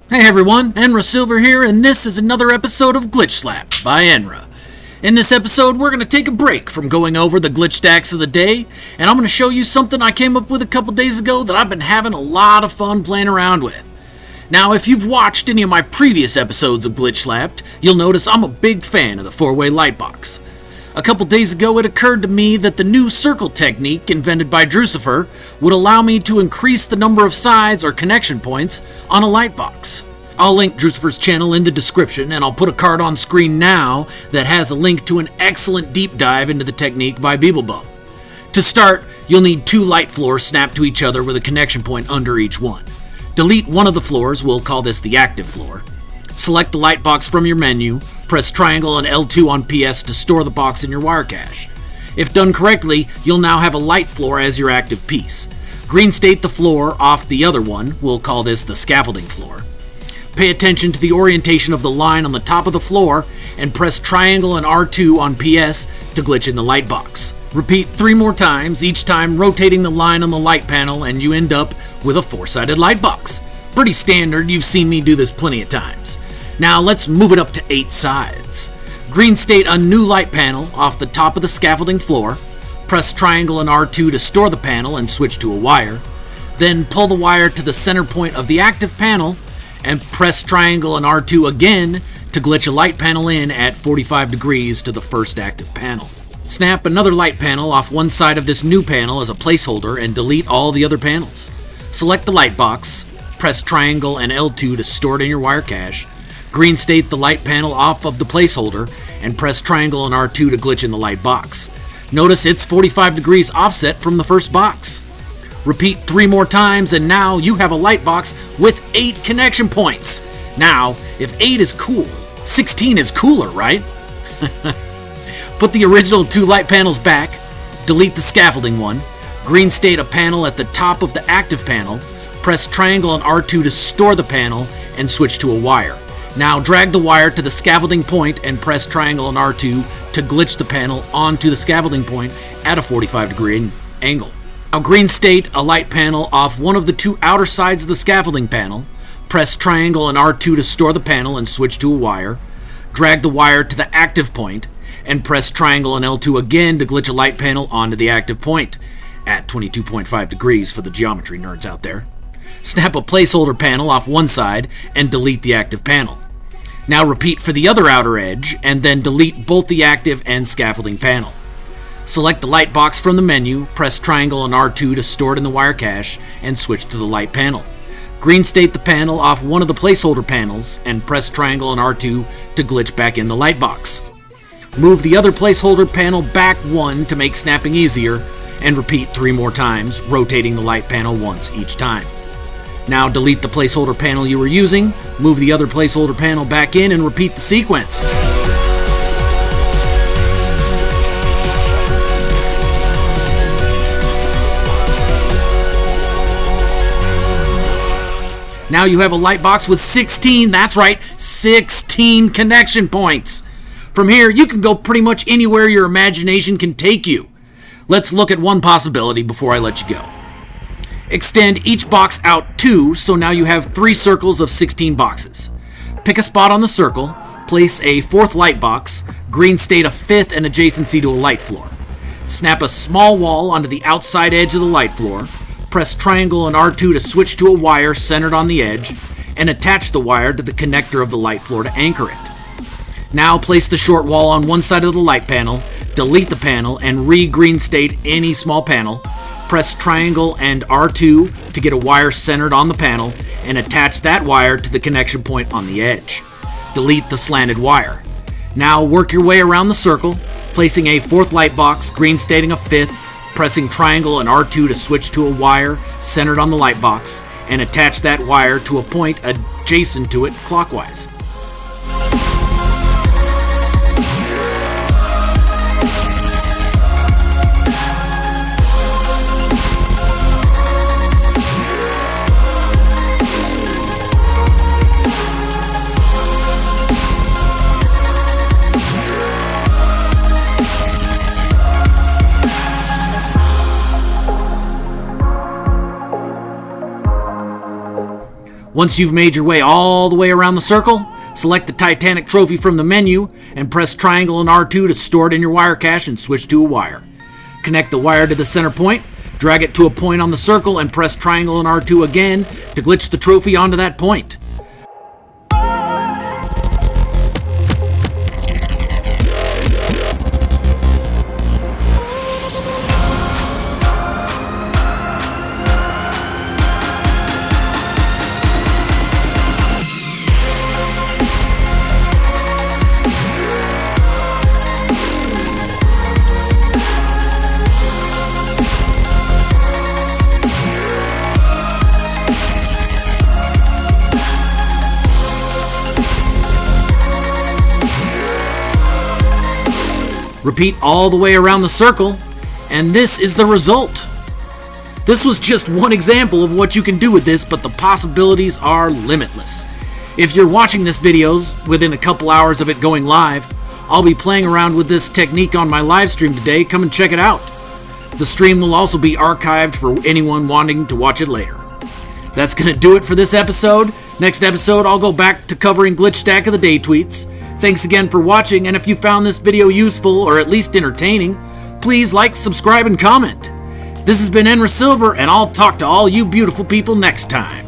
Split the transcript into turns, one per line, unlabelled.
Hey everyone, Enra Silver here, and this is another episode of GlitchSlapped by Enra. In this episode, we're going to take a break from going over the glitch stacks of the day, and I'm going to show you something I came up with a couple days ago that I've been having a lot of fun playing around with. Now, if you've watched any of my previous episodes of GlitchSlapped, you'll notice I'm a big fan of the 4-way lightbox. A couple days ago, it occurred to me that the new circle technique invented by Drucifer would allow me to increase the number of sides or connection points on a lightbox. I'll link Drucifer's channel in the description, and I'll put a card on screen now that has a link to an excellent deep dive into the technique by Beeblebum. To start, you'll need 2 light floors snapped to each other with a connection point under each one. Delete one of the floors, we'll call this the active floor. Select the light box from your menu, press triangle and L2 on PS to store the box in your wire cache. If done correctly, you'll now have a light floor as your active piece. Green state the floor off the other one, we'll call this the scaffolding floor. Pay attention to the orientation of the line on the top of the floor and press triangle and R2 on PS to glitch in the light box. Repeat 3 more times, each time rotating the line on the light panel, and you end up with a 4-sided light box. Pretty standard, you've seen me do this plenty of times. Now let's move it up to 8 sides. Green state a new light panel off the top of the scaffolding floor. Press triangle and R2 to store the panel and switch to a wire. Then pull the wire to the center point of the active panel and press triangle and R2 again to glitch a light panel in at 45 degrees to the first active panel. Snap another light panel off one side of this new panel as a placeholder and delete all the other panels. Select the light box, press triangle and L2 to store it in your wire cache. Green state the light panel off of the placeholder and press triangle and R2 to glitch in the light box. Notice it's 45 degrees offset from the first box. Repeat 3 more times, and now you have a light box with 8 connection points. Now, if 8 is cool, 16 is cooler, right? Put the original 2 light panels back, delete the scaffolding one, green state a panel at the top of the active panel, press triangle and R2 to store the panel, and switch to a wire. Now drag the wire to the scaffolding point and press triangle and R2 to glitch the panel onto the scaffolding point at a 45 degree angle. Now green state a light panel off one of the 2 outer sides of the scaffolding panel, press triangle and R2 to store the panel and switch to a wire, drag the wire to the active point, and press triangle and L2 again to glitch a light panel onto the active point at 22.5 degrees for the geometry nerds out there. Snap a placeholder panel off one side and delete the active panel. Now repeat for the other outer edge, and then delete both the active and scaffolding panel. Select the light box from the menu, press triangle and R2 to store it in the wire cache, and switch to the light panel. Green state the panel off one of the placeholder panels, and press triangle and R2 to glitch back in the light box. Move the other placeholder panel back 1 to make snapping easier, and repeat 3 more times, rotating the light panel once each time. Now delete the placeholder panel you were using, move the other placeholder panel back in, and repeat the sequence. Now you have a light box with 16, that's right, 16 connection points. From here, you can go pretty much anywhere your imagination can take you. Let's look at one possibility before I let you go. Extend each box out 2, so now you have 3 circles of 16 boxes. Pick a spot on the circle, place a 4th light box, green state a 5th and adjacency to a light floor. Snap a small wall onto the outside edge of the light floor, press triangle and R2 to switch to a wire centered on the edge, and attach the wire to the connector of the light floor to anchor it. Now place the short wall on one side of the light panel, delete the panel, and re-green state any small panel. Press triangle and R2 to get a wire centered on the panel, and attach that wire to the connection point on the edge. Delete the slanted wire. Now work your way around the circle, placing a 4th light box, green stating a 5th, pressing triangle and R2 to switch to a wire centered on the light box, and attach that wire to a point adjacent to it clockwise. Once you've made your way all the way around the circle, select the Titanic trophy from the menu and press triangle and R2 to store it in your wire cache and switch to a wire. Connect the wire to the center point, drag it to a point on the circle and press triangle and R2 again to glitch the trophy onto that point. Repeat all the way around the circle, and this is the result. This was just one example of what you can do with this, but the possibilities are limitless. If you're watching this video within a couple hours of it going live, I'll be playing around with this technique on my live stream today. Come and check it out. The stream will also be archived for anyone wanting to watch it later. That's going to do it for this episode. Next episode, I'll go back to covering Glitch Stack of the Day tweets. Thanks again for watching, and if you found this video useful or at least entertaining, please like, subscribe, and comment. This has been Enra Silver, and I'll talk to all you beautiful people next time.